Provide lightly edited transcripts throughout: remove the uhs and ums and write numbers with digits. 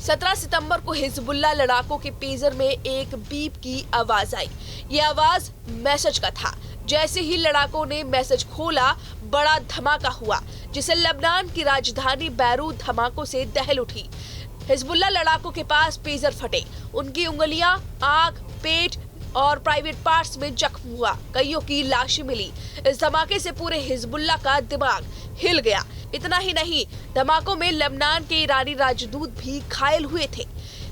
17 सितंबर को हिजबुल्लाह लड़ाकों के पेजर में एक बीप की आवाज आई। ये आवाज मैसेज का था। जैसे ही लड़ाकों ने मैसेज खोला, बड़ा धमाका हुआ, जिसे लेबनान की राजधानी बैरूत धमाकों से दहल उठी। हिजबुल्लाह लड़ाकों के पास पेजर फटे, उनकी उंगलियां, आंख, पेट और प्राइवेट पार्ट्स में जख्म हुआ, कईयों की लाशें मिली। इस धमाके से पूरे हिजबुल्लाह का दिमाग हिल गया। इतना ही नहीं, धमाकों में लेबनान के ईरानी राजदूत भी घायल हुए थे।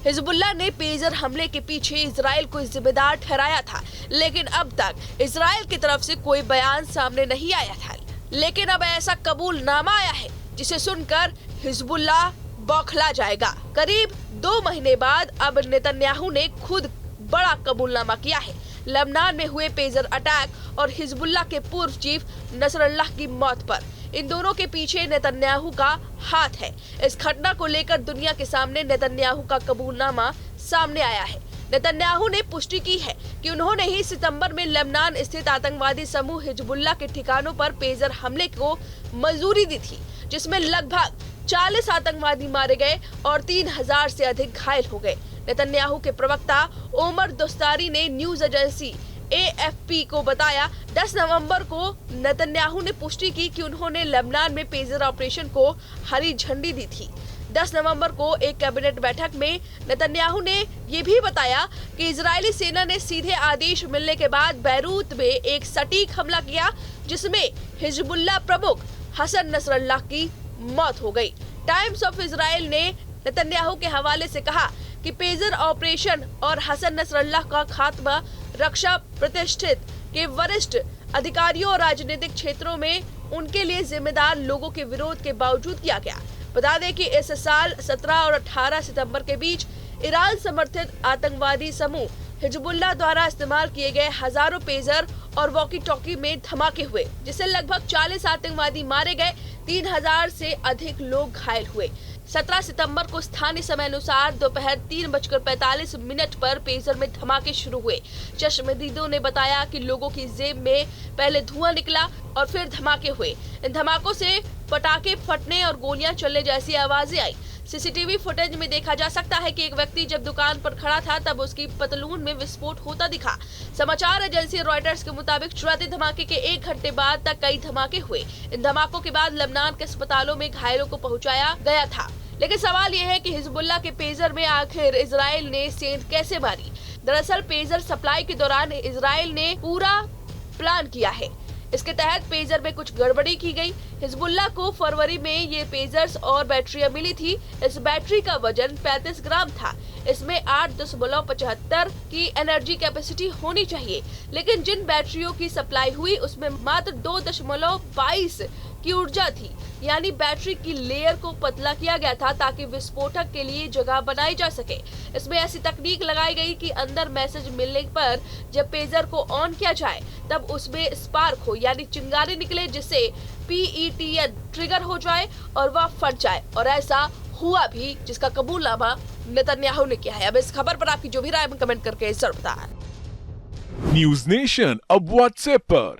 हिजबुल्लाह ने पेजर हमले के पीछे इजराइल को जिम्मेदार ठहराया था, लेकिन अब तक इजराइल की तरफ से कोई बयान सामने नहीं आया था। लेकिन अब ऐसा कबूलनामा आया है जिसे सुनकर हिजबुल्लाह बौखला जाएगा। करीब 2 महीने बाद अब नेतन्याहू ने खुद बड़ा कबूलनामा किया है। लेबनान में हुए पेजर अटैक और हिजबुल्लाह के पूर्व चीफ नसरल्लाह की मौत पर इन दोनों के पीछे नेतन्याहू का हाथ है। इस घटना को लेकर दुनिया के सामने नेतन्याहू का कबूलनामा सामने आया है। नेतन्याहू ने पुष्टि की है कि उन्होंने ही सितंबर में लेबनान स्थित आतंकवादी समूह हिजबुल्लाह के ठिकानों पर पेजर हमले को मंजूरी दी थी, जिसमें लगभग 40 आतंकवादी मारे गए और 3000 से अधिक घायल हो गए। नेतन्याहू के प्रवक्ता ओमर दोस्तारी ने न्यूज एजेंसी AFP को बताया, 10 नवंबर को नेतन्याहू ने पुष्टि की कि उन्होंने लेबनान में पेजर ऑपरेशन को हरी झंडी दी थी। 10 नवंबर को एक कैबिनेट बैठक में नेतन्याहू ने ये भी बताया कि इजरायली सेना ने सीधे आदेश मिलने के बाद बैरूत में एक सटीक हमला किया, जिसमें हिजबुल्लाह प्रमुख हसन नसरल्लाह की मौत हो गई। टाइम्स ऑफ इजराइल ने नेतन्याहू के हवाले से कहा कि पेजर ऑपरेशन और हसन नसरल्लाह का खात्मा रक्षा प्रतिष्ठित के वरिष्ठ अधिकारियों और राजनीतिक क्षेत्रों में उनके लिए जिम्मेदार लोगों के विरोध के बावजूद किया गया। बता दें कि इस साल 17 और 18 सितंबर के बीच ईरान समर्थित आतंकवादी समूह हिजबुल्लाह द्वारा इस्तेमाल किए गए हजारों पेजर और वॉकी टॉकी में धमाके हुए, जिससे लगभग 40 आतंकवादी मारे गए, 3000 से अधिक लोग घायल हुए। 17 सितंबर को स्थानीय समय अनुसार दोपहर 3:45 पर पेजर में धमाके शुरू हुए। चश्मदीदों ने बताया कि लोगों की जेब में पहले धुआं निकला और फिर धमाके हुए। इन धमाकों से पटाखे फटने और गोलियां चलने जैसी आवाजें आई। सीसीटीवी फुटेज में देखा जा सकता है कि एक व्यक्ति जब दुकान पर खड़ा था तब उसकी पतलून में विस्फोट होता दिखा। समाचार एजेंसी रॉयटर्स के मुताबिक शुरुआती धमाके के 1 घंटे बाद तक कई धमाके हुए। इन धमाकों के बाद लेबनान के अस्पतालों में घायलों को पहुंचाया गया था। लेकिन सवाल यह है कि हिजबुल्लाह के पेजर में आखिर इजराइल ने सेंध कैसे मारी। दरअसल पेजर सप्लाई के दौरान इजराइल ने पूरा प्लान किया है। इसके तहत पेजर में कुछ गड़बड़ी की गई। हिजबुल्लाह को फरवरी में ये पेजर्स और बैटरियां मिली थी। इस बैटरी का वजन 35 ग्राम था। इसमें 8.75 की एनर्जी कैपेसिटी होनी चाहिए, लेकिन जिन बैटरियों की सप्लाई हुई उसमें मात्र 2.22 की ऊर्जा थी। यानी बैटरी की लेयर को पतला किया गया था ताकि विस्फोटक के लिए जगह बनाई जा सके। इसमें ऐसी तकनीक लगाई गई कि अंदर मैसेज मिलने पर जब पेजर को ऑन किया जाए तब उसमें स्पार्क हो, यानी चिंगारी निकले, जिससे PETN ट्रिगर हो जाए और वह फट जाए। और ऐसा हुआ भी, जिसका कबूलनामा नेतन्याहू ने किया है। अब इस खबर पर आपकी जो भी राय कमेंट करके जरूर बताएं। न्यूज नेशन अब व्हाट्सएप पर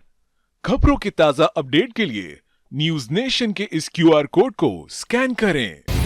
खबरों की ताजा अपडेट के लिए न्यूज नेशन के इस QR कोड को स्कैन करें।